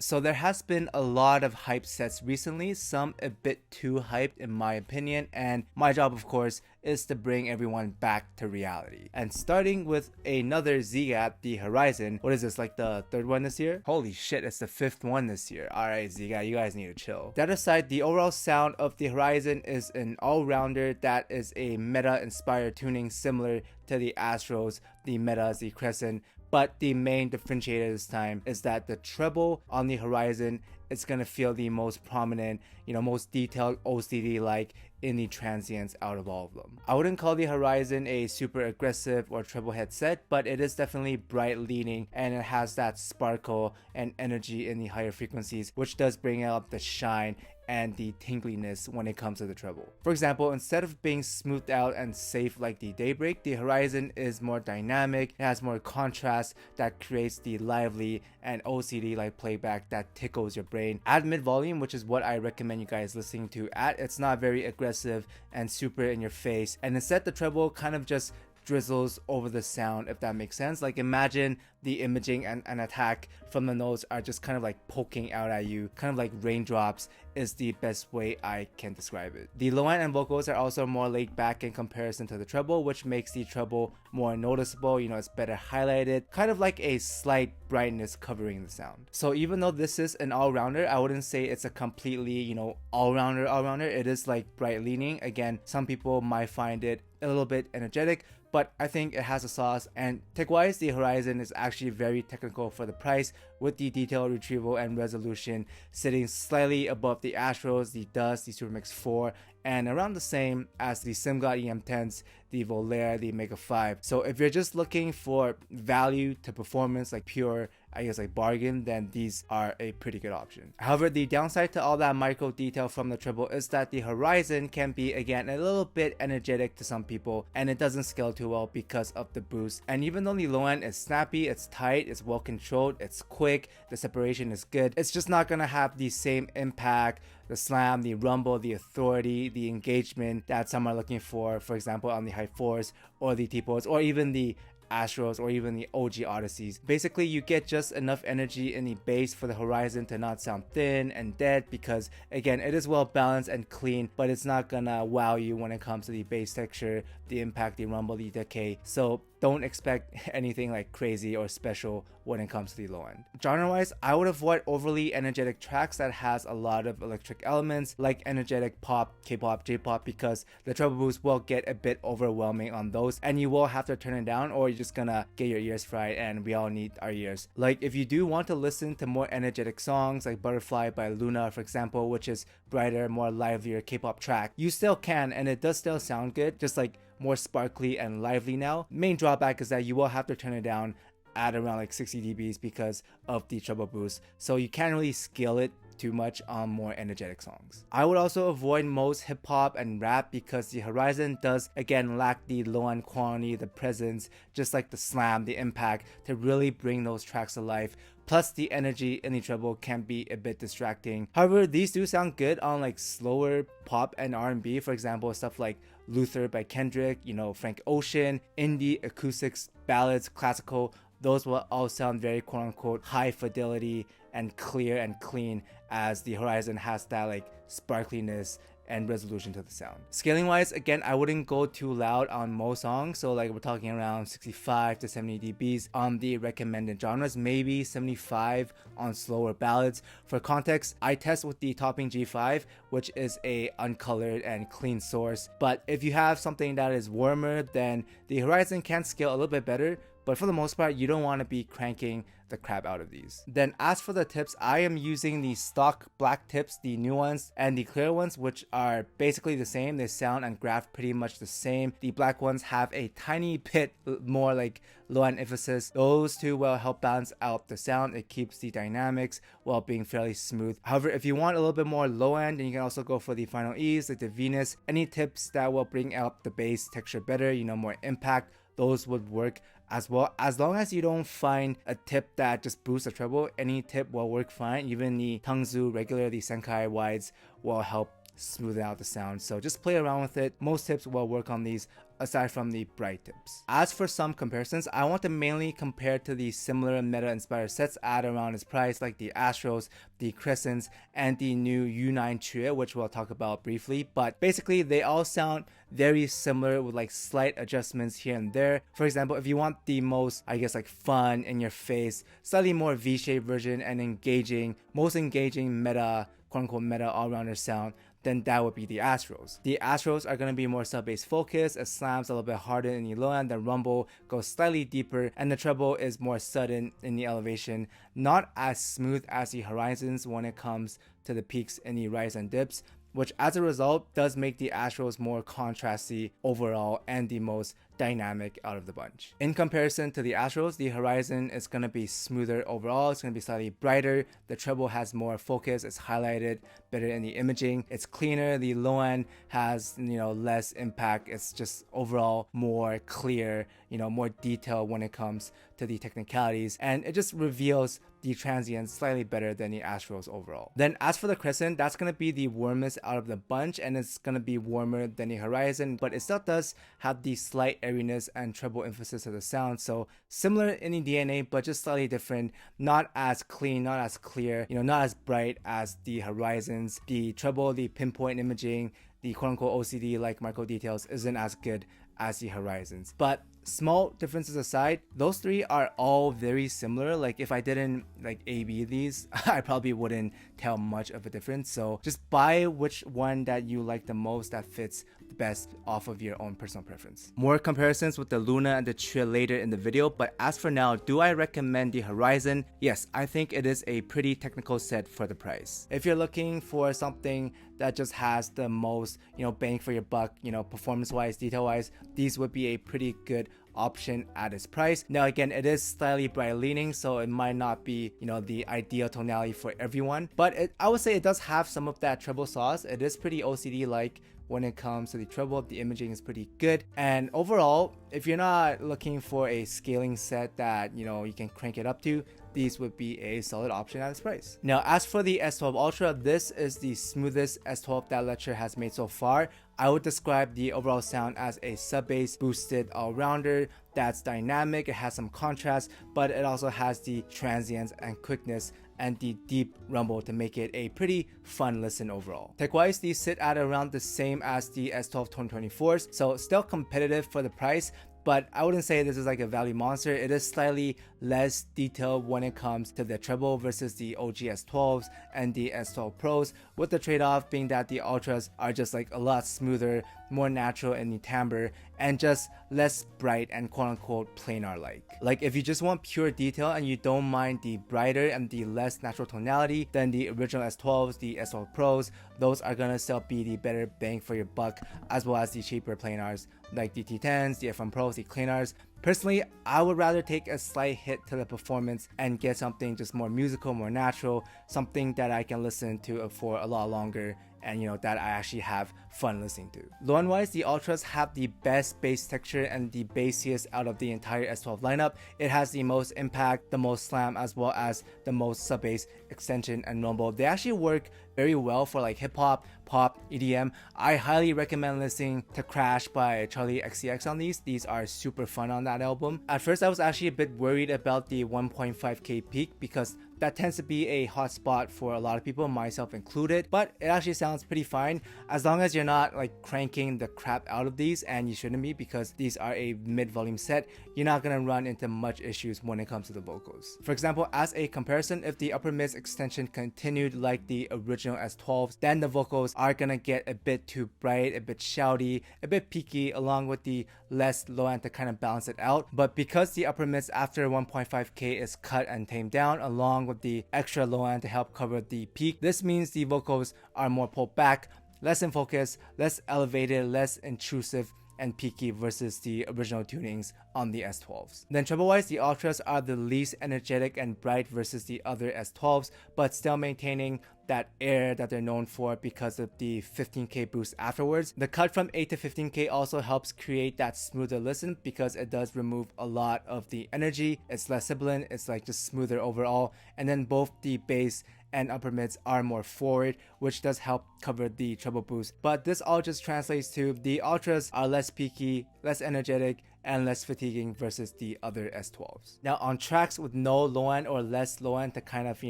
So there has been a lot of hype sets recently, some a bit too hyped in my opinion, and my job of course is to bring everyone back to reality. And starting with another ZIIGAAT, the Horizon. What is this, like the third one this year? Holy shit, it's the fifth one this year. Alright ZIIGAAT, you guys need to chill. That aside, the overall sound of the Horizon is an all-rounder that is a meta-inspired tuning similar to the Astrals, the Metas, the Crescent, but the main differentiator this time is that the treble on the Horizon is going to feel the most prominent, most detailed OCD like in the transients out of all of them. I wouldn't call the Horizon a super aggressive or treble headset, but it is definitely bright leaning and it has that sparkle and energy in the higher frequencies, which does bring out the shine and the tingliness when it comes to the treble. For example, instead of being smoothed out and safe like the Daybreak, the Horizon is more dynamic, it has more contrast that creates the lively and OCD like playback that tickles your brain at mid volume, which is what I recommend you guys listening to at. It's not very aggressive and super in your face, and instead the treble kind of just drizzles over the sound, if that makes sense. Like imagine the imaging and attack from the notes are just kind of like poking out at you, kind of like raindrops is the best way I can describe it. The low end and vocals are also more laid back in comparison to the treble, which makes the treble more noticeable. It's better highlighted, kind of like a slight brightness covering the sound. So even though this is an all-rounder, I wouldn't say it's a completely all-rounder. It is like bright leaning. Again, some people might find it a little bit energetic, but I think it has a sauce. And tech wise, the Horizon is actually very technical for the price, with the detail retrieval and resolution sitting slightly above the Astrals, the DUSK, the Supermix 4, and around the same as the ZIIGAAT EM10s, the Volaire, the Mega 5. So if you're just looking for value to performance, like pure, I guess like bargain, then these are a pretty good option. However, the downside to all that micro detail from the treble is that the Horizon can be, again, a little bit energetic to some people, and it doesn't scale too well because of the boost. And even though the low end is snappy, it's tight, it's well controlled, it's quick, the separation is good, it's just not gonna have the same impact, the slam, the rumble, the authority, the engagement that some are looking for example on the high fours or the T-pose or even the Astrals or even the OG Odysseys. Basically, you get just enough energy in the bass for the Horizon to not sound thin and dead, because again, it is well balanced and clean, but it's not gonna wow you when it comes to the bass texture, the impact, the rumble, the decay. So don't expect anything like crazy or special when it comes to the low end. Genre wise, I would avoid overly energetic tracks that has a lot of electric elements like energetic pop, K-pop, J-pop, because the treble boost will get a bit overwhelming on those and you will have to turn it down, or you're just gonna get your ears fried, and we all need our ears. Like if you do want to listen to more energetic songs like Butterfly by Luna, for example, which is brighter, more livelier K-pop track, you still can, and it does still sound good, just like more sparkly and lively now. Main drawback is that you will have to turn it down at around like 60 dBs because of the treble boost, so you can't really scale it too much on more energetic songs. I would also avoid most hip hop and rap because the Horizon does again lack the low end quality, the presence, just like the slam, the impact to really bring those tracks to life. Plus the energy in the treble can be a bit distracting. However, these do sound good on like slower pop and R&B, for example stuff like Luther by Kendrick, Frank Ocean, indie, acoustics, ballads, classical. Those will all sound very quote unquote high fidelity and clear and clean, as the Horizon has that like sparkliness and resolution to the sound. Scaling wise, again, I wouldn't go too loud on most songs, so like we're talking around 65 to 70 dBs on the recommended genres, maybe 75 on slower ballads. For context, I test with the Topping G5, which is a uncolored and clean source, but if you have something that is warmer, then the Horizon can scale a little bit better, but for the most part, you don't want to be cranking the crap out of these. Then as for the tips, I am using the stock black tips, the new ones, and the clear ones, which are basically the same. They sound and graph pretty much the same. The black ones have a tiny bit more like low end emphasis. Those two will help balance out the sound. It keeps the dynamics while being fairly smooth. However, if you want a little bit more low end, then you can also go for the Final E's, like the Venus. Any tips that will bring out the bass texture better, more impact, those would work as well. As long as you don't find a tip that just boosts the treble, any tip will work fine. Even the Tangzu regular, the Senkai wides will help smooth out the sound. So just play around with it. Most tips will work on these. aside from the bright tips. As for some comparisons, I want to mainly compare to the similar meta-inspired sets at around its price, like the Astrals, the Crescents, and the new YU9 trio, which we'll talk about briefly. But basically, they all sound very similar with like slight adjustments here and there. For example, if you want the most, I guess, like fun, in your face, slightly more V-shaped version and engaging, most engaging meta, quote-unquote meta all-rounder sound, then that would be the Astrals. The Astrals are going to be more sub-bass focused, it slams a little bit harder in the low end, the rumble goes slightly deeper, and the treble is more sudden in the elevation, not as smooth as the Horizons when it comes to the peaks in the rise and dips, which as a result does make the Astrals more contrasty overall and the most dynamic out of the bunch. In comparison to the Astrals, the Horizon is going to be smoother overall, it's going to be slightly brighter, the treble has more focus, it's highlighted better in the imaging, it's cleaner, the low end has, less impact, it's just overall more clear, more detail when it comes to the technicalities, and it just reveals the transients slightly better than the Astrals overall. Then as for the Crescent, that's going to be the warmest out of the bunch, and it's going to be warmer than the Horizon, but it still does have the slight airiness and treble emphasis of the sound, so similar in the DNA but just slightly different, not as clean, not as clear, not as bright as the Horizons. The treble, the pinpoint imaging, the quote-unquote OCD like micro details isn't as good as the Horizons. But small differences aside, those three are all very similar. Like if I didn't like A/B these, I probably wouldn't tell much of a difference. So just buy which one that you like the most, that fits the best off of your own personal preference. More comparisons with the Luna and the Tria later in the video, but as for now, do I recommend the Horizon? Yes, I think it is a pretty technical set for the price. If you're looking for something that just has the most, bang for your buck, performance-wise, detail-wise, these would be a pretty good option at its price. Now again, it is slightly bright leaning, so it might not be the ideal tonality for everyone, but I would say it does have some of that treble sauce. It is pretty OCD like when it comes to the treble. The imaging is pretty good, and overall, if you're not looking for a scaling set that you can crank it up to, these would be a solid option at its price. Now as for the S12 Ultra, this is the smoothest S12 that Lecture has made so far. I would describe the overall sound as a sub-bass boosted all-rounder that's dynamic, it has some contrast, but it also has the transients and quickness and the deep rumble to make it a pretty fun listen overall. Tech-wise, these sit at around the same as the S12 2024s, so still competitive for the price, but I wouldn't say this is like a value monster. It is slightly less detailed when it comes to the treble versus the OG S12s and the S12 Pros, with the trade-off being that the Ultras are just like a lot smoother, more natural in the timbre, and just less bright and quote-unquote planar-like. Like if you just want pure detail and you don't mind the brighter and the less natural tonality, then the original S12s, the S12 Pros, those are gonna still be the better bang for your buck, as well as the cheaper planars like the T10s, the F1 Pros, the cleanars. Personally, I would rather take a slight hit to the performance and get something just more musical, more natural, something that I can listen to for a lot longer and that I actually have fun listening to. Low end wise, the Ultras have the best bass texture and the bassiest out of the entire S12 lineup. It has the most impact, the most slam, as well as the most sub bass extension and rumble. They actually work very well for like hip hop, pop, EDM. I highly recommend listening to Crash by Charlie XCX on these. These are super fun on that album. At first I was actually a bit worried about the 1.5K peak because that tends to be a hot spot for a lot of people, myself included, but it actually sounds pretty fine as long as you're not like cranking the crap out of these, and you shouldn't be because these are a mid-volume set. You're not gonna run into much issues when it comes to the vocals. For example, as a comparison, if the upper mids extension continued like the original S12s, then the vocals are gonna get a bit too bright, a bit shouty, a bit peaky, along with the less low end to kind of balance it out. But because the upper mids after 1.5K is cut and tamed down along with the extra low end to help cover the peak, this means the vocals are more pulled back, less in focus, less elevated, less intrusive and peaky versus the original tunings on the S12s. Then treble wise, the Ultras are the least energetic and bright versus the other S12s, but still maintaining that air that they're known for because of the 15k boost afterwards. The cut from 8 to 15k also helps create that smoother listen because it does remove a lot of the energy. It's less sibilant, it's like just smoother overall. And then both the bass and upper mids are more forward, which does help cover the treble boost. But this all just translates to the ultras are less peaky, less energetic, and less fatiguing versus the other S12s. Now on tracks with no low end or less low end to kind of,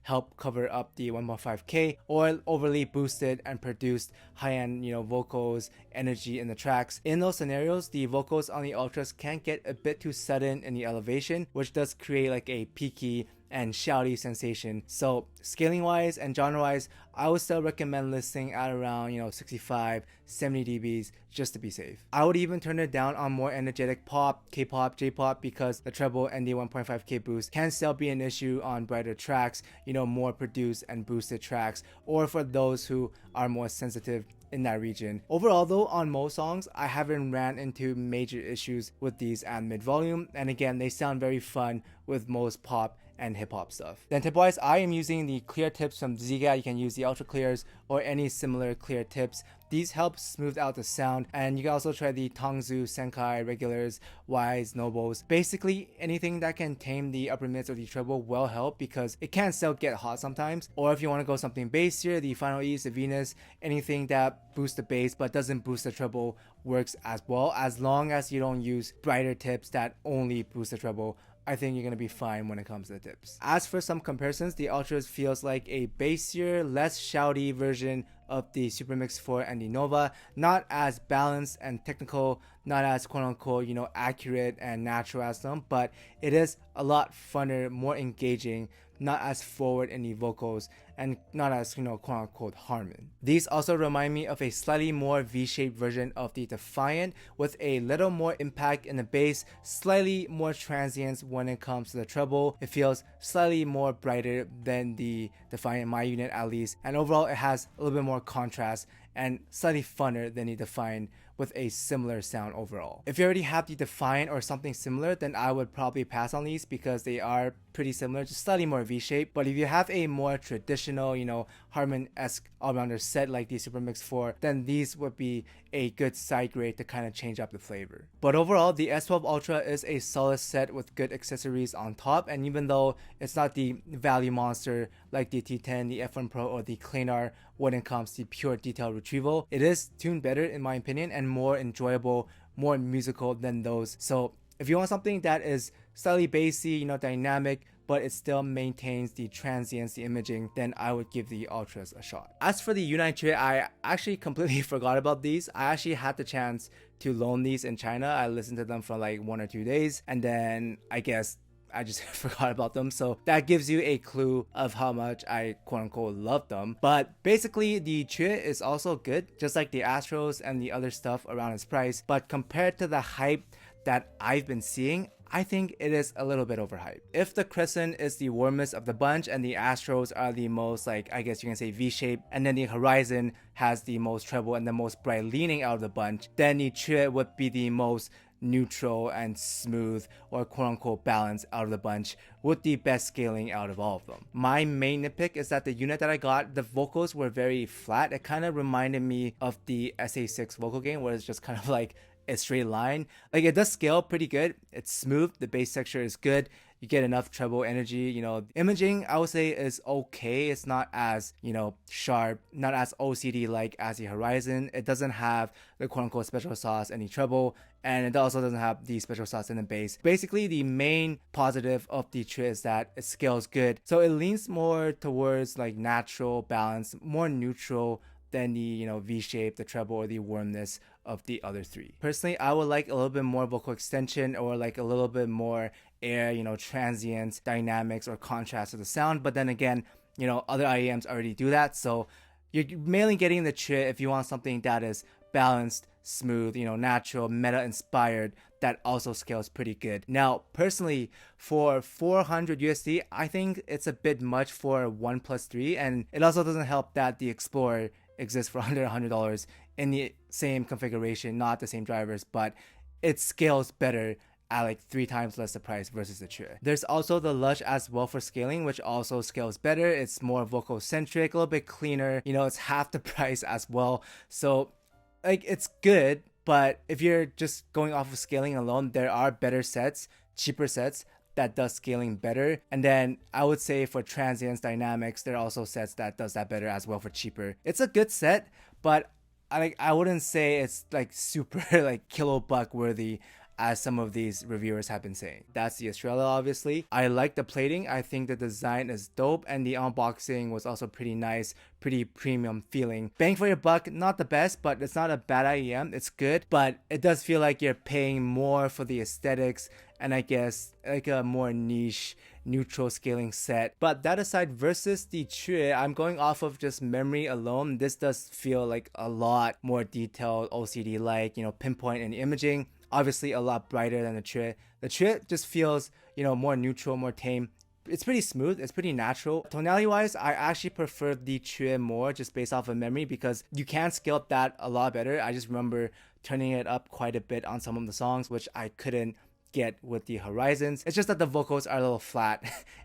help cover up the 1.5k or overly boosted and produced high end, vocals, energy in the tracks. In those scenarios, the vocals on the ultras can get a bit too sudden in the elevation, which does create like a peaky and shouty sensation. So scaling wise and genre wise, I would still recommend listening at around 65, 70 dBs just to be safe. I would even turn it down on more energetic pop, K-pop, J-pop because the treble and the 1.5k boost can still be an issue on brighter tracks, more produced and boosted tracks, or for those who are more sensitive in that region. Overall though, on most songs, I haven't ran into major issues with these at mid volume, and again, they sound very fun with most pop and hip-hop stuff. Then tip-wise, I am using the clear tips from ZIIGAAT. You can use the ultra clears or any similar clear tips. These help smooth out the sound, and you can also try the Tongzu, Senkai, regulars, Ys, Nobles. Basically, anything that can tame the upper mids or the treble will help because it can still get hot sometimes. Or if you want to go something bassier, the Final East, the Venus, anything that boosts the bass but doesn't boost the treble works as well, as long as you don't use brighter tips that only boost the treble. I think you're going to be fine when it comes to the tips. As for some comparisons, the Ultras feels like a bassier, less shouty version of the Super Mix 4 and the Nova. Not as balanced and technical, not as quote-unquote, accurate and natural as them, but it is a lot funner, more engaging, not as forward in the vocals, and not as, quote-unquote Harmon. These also remind me of a slightly more V-shaped version of the Defiant, with a little more impact in the bass, slightly more transience when it comes to the treble. It feels slightly more brighter than the Defiant, my unit at least, and overall it has a little bit more contrast and slightly funner than the Defiant, with a similar sound overall. If you already have the Defiant or something similar, then I would probably pass on these because they are pretty similar, just slightly more V-shaped. But if you have a more traditional, Harmon-esque all-rounder set like the Super Mix 4, then these would be a good side grade to kind of change up the flavor. But overall, the S12 Ultra is a solid set with good accessories on top, and even though it's not the value monster like the T10, the F1 Pro, or the Klenar when it comes to pure detail retrieval, it is tuned better in my opinion and more enjoyable, more musical than those. So if you want something that is slightly bassy, dynamic, but it still maintains the transience, the imaging, then I would give the Ultras a shot. As for the YU9 tray, I actually completely forgot about these. I actually had the chance to loan these in China. I listened to them for like 1 or 2 days, and then I guess I just forgot about them. So that gives you a clue of how much I quote-unquote love them. But basically, the tray is also good, just like the Astrals and the other stuff around its price. But compared to the hype that I've been seeing, I think it is a little bit overhyped. If the Crescent is the warmest of the bunch and the Astrals are the most, like, I guess you can say V-shaped, and then the Horizon has the most treble and the most bright leaning out of the bunch, then the tray would be the most neutral and smooth, or quote-unquote balanced out of the bunch, with the best scaling out of all of them. My main nitpick is that the unit that I got, the vocals were very flat. It kind of reminded me of the SA6 vocal gain, where it's just kind of like a straight line. Like, it does scale pretty good, it's smooth, the bass texture is good, you get enough treble energy. Imaging, I would say, is okay. It's not as, sharp, not as OCD like as the Horizon. It doesn't have the quote-unquote special sauce in the treble, and it also doesn't have the special sauce in the bass. Basically, the main positive of the tray is that it scales good, so it leans more towards like natural balance, more neutral than the V-shape, the treble, or the warmness of the other three. Personally, I would like a little bit more vocal extension, or like a little bit more air, transience, dynamics, or contrast to the sound. But then again, other IEMs already do that, so you're mainly getting the tray if you want something that is balanced, smooth, natural, meta inspired, that also scales pretty good. Now, personally, for 400 USD, I think it's a bit much for 1+3, and it also doesn't help that the Explorer exists for under $100 in the same configuration, not the same drivers, but it scales better at like 3 times less the price versus the TRE. There's also the Lush as well for scaling, which also scales better. It's more vocal centric, a little bit cleaner, you know, it's half the price as well. So like it's good, but if you're just going off of scaling alone, there are better sets, cheaper sets that does scaling better. And then I would say for transients, dynamics, there are also sets that does that better as well for cheaper. It's a good set, but I wouldn't say it's like super like kilobuck worthy as some of these reviewers have been saying. That's the Estrella, obviously. I like the plating. I think the design is dope, and the unboxing was also pretty nice, pretty premium feeling. Bang for your buck, not the best, but it's not a bad IEM. It's good, but it does feel like you're paying more for the aesthetics and I guess like a more niche neutral scaling set. But that aside, versus the TRE, I'm going off of just memory alone. This does feel like a lot more detailed, OCD like, you know, pinpoint and imaging. Obviously a lot brighter than the TRE. The TRE just feels, you know, more neutral, more tame. It's pretty smooth, it's pretty natural. Tonality wise, I actually prefer the TRE more just based off of memory because you can scale up that a lot better. I just remember turning it up quite a bit on some of the songs, which I couldn't get with the Horizons. It's just that the vocals are a little flat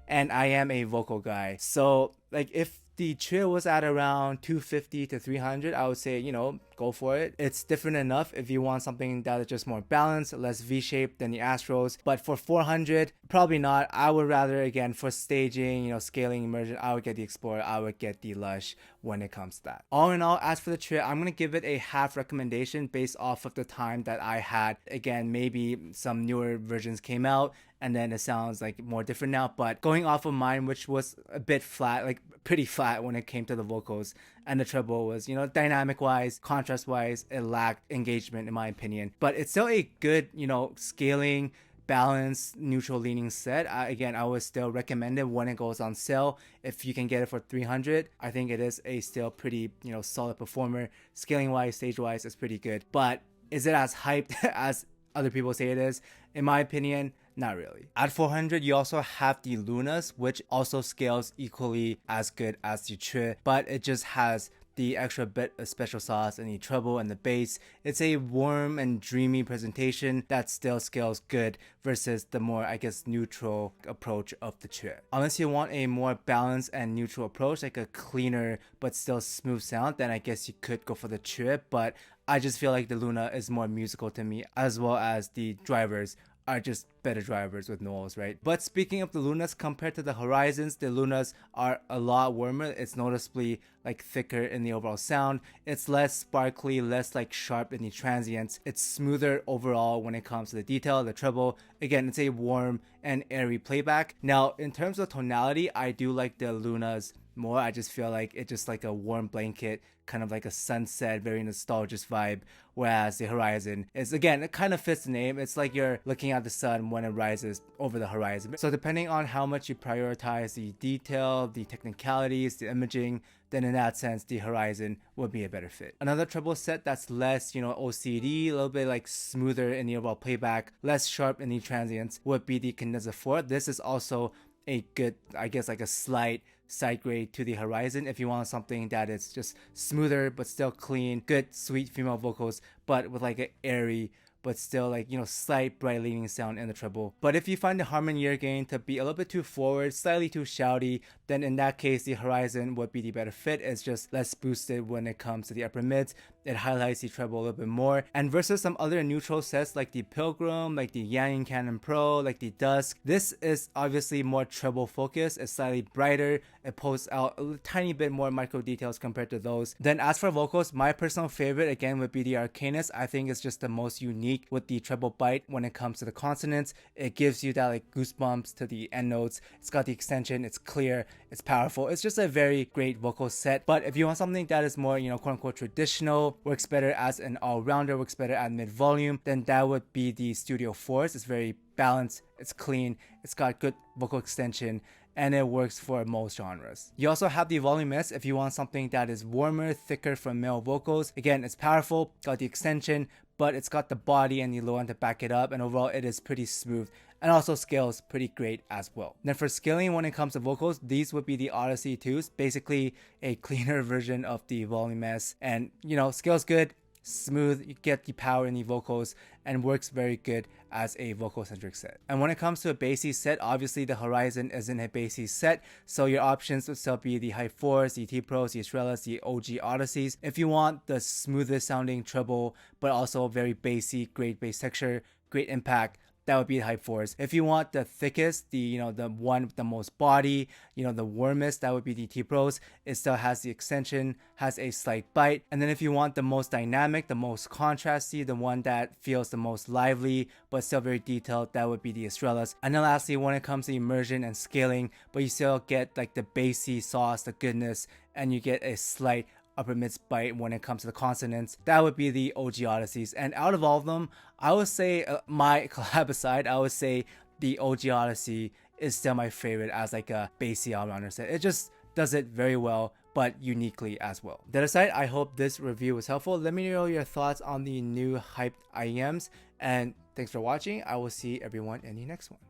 and I am a vocal guy. So like if the TRE was at around 250 to 300, I would say, you know, go for it. It's different enough if you want something that is just more balanced, less V-shaped than the Astrals. But for 400, probably not. I would rather, again, for staging, you know, scaling, immersion, I would get the Explorer, I would get the Lush when it comes to that. All in all, as for the TRE, I'm going to give it a half recommendation based off of the time that I had. Again, maybe some newer versions came out and then it sounds like more different now, but going off of mine, which was a bit flat, like pretty flat when it came to the vocals, and the treble was, you know, dynamic wise, contrast wise, it lacked engagement in my opinion, but it's still a good, you know, scaling, balanced, neutral leaning set. Again, I would still recommend it when it goes on sale. If you can get it for 300, I think it is a still pretty, you know, solid performer. Scaling wise, stage wise, it's pretty good, but is it as hyped as other people say it is? In my opinion, not really. At 400, you also have the Lunas, which also scales equally as good as the TRE, but it just has the extra bit of special sauce in the treble and the bass. It's a warm and dreamy presentation that still scales good versus the more, I guess, neutral approach of the TRE. Unless you want a more balanced and neutral approach, like a cleaner but still smooth sound, then I guess you could go for the TRE, but I just feel like the Luna is more musical to me, as well as the drivers are just better drivers with Knowles, right? But speaking of the Lunas, compared to the Horizons, the Lunas are a lot warmer. It's noticeably like thicker in the overall sound. It's less sparkly, less like sharp in the transients. It's smoother overall when it comes to the detail, the treble. Again, it's a warm and airy playback. Now, in terms of tonality, I do like the Lunas more. I just feel like it's just like a warm blanket, kind of like a sunset, very nostalgic vibe, whereas the Horizon is, again, it kind of fits the name. It's like you're looking at the sun when it rises over the horizon. So depending on how much you prioritize the detail, the technicalities, the imaging, then in that sense, the Horizon would be a better fit. Another treble set that's less, you know, OCD, a little bit like smoother in the overall playback, less sharp in the transients, would be the Condenser 4. This is also a good, I guess, like a slight side grade to the Horizon if you want something that is just smoother but still clean, good sweet female vocals, but with like an airy but still like, you know, slight bright leaning sound in the treble. But if you find the Harman ear gain to be a little bit too forward, slightly too shouty, then in that case the Horizon would be the better fit. It's just less boosted when it comes to the upper mids. It highlights the treble a little bit more. And versus some other neutral sets like the Pilgrim, like the Yang Cannon Pro, like the Dusk, this is obviously more treble focused. It's slightly brighter. It pulls out a tiny bit more micro details compared to those. Then as for vocals, my personal favorite again would be the Arcanus. I think it's just the most unique with the treble bite when it comes to the consonants. It gives you that like goosebumps to the end notes. It's got the extension, it's clear, it's powerful. It's just a very great vocal set. But if you want something that is more, you know, quote unquote traditional, works better as an all-rounder, works better at mid-volume, then that would be the Studio Force. It's very balanced, it's clean, it's got good vocal extension, and it works for most genres. You also have the Volume S if you want something that is warmer, thicker for male vocals. Again, it's powerful, got the extension, but it's got the body and the low end to back it up, and overall it is pretty smooth and also scales pretty great as well. Then for scaling when it comes to vocals, these would be the Odyssey 2s, basically a cleaner version of the Volume S, and you know, scales good, smooth, you get the power in the vocals, and works very good as a vocal-centric set. And when it comes to a bassy set, obviously the Horizon isn't a bassy set, so your options would still be the Hype 4s, the T-Pros, the Estrellas, the OG Odysseys. If you want the smoothest sounding treble, but also very bassy, great bass texture, great impact, that would be the Hype 4s. If you want the thickest, the one with the most body, the warmest, that would be the T-Pros. It still has the extension, has a slight bite. And then if you want the most dynamic, the most contrasty, the one that feels the most lively but still very detailed, that would be the Estrellas. And then lastly, when it comes to immersion and scaling, but you still get like the bassy sauce, the goodness, and you get a slight upper mid bite when it comes to the consonants, that would be the OG Odysseys. And out of all of them, I would say, my collab aside, I would say the OG Odyssey is still my favorite as like a bassy all-rounder set. It just does it very well, but uniquely as well. That aside, I hope this review was helpful. Let me know your thoughts on the new hyped IEMs, and thanks for watching. I will see everyone in the next one.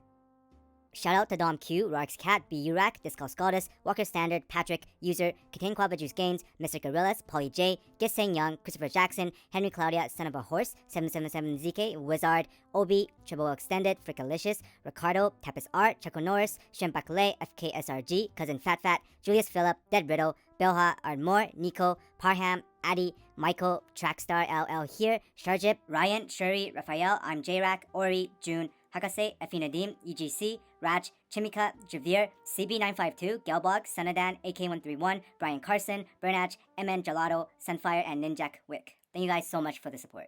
Shout out to Dom Q, Rox Cat, BURAC, Discus Goddess, Walker Standard, Patrick, User, Kakin Quaba Juice Games, Mr. Gorillas, Polly J, Giseng Young, Christopher Jackson, Henry Claudia, Son of a Horse, 777 ZK, Wizard, Obi, Treble Extended, Frickalicious, Ricardo, Tapis Art, Chaco Norris, Shempakale, FKSRG, Cousin Fat Fat, Julius Phillip, Dead Riddle, Belha, Ardmore, Nico, Parham, Addy, Michael, Trackstar LL here, Sharjip, Ryan, Shuri, Raphael, I'm J-Rack, Ori, June, Hakase, Afinadim, EGC, Raj, Chimika, Javier, CB952, Gelbog, Sanadan, AK131, Brian Carson, Bernach, MN Gelato, Sunfire, and Ninjak Wick. Thank you guys so much for the support.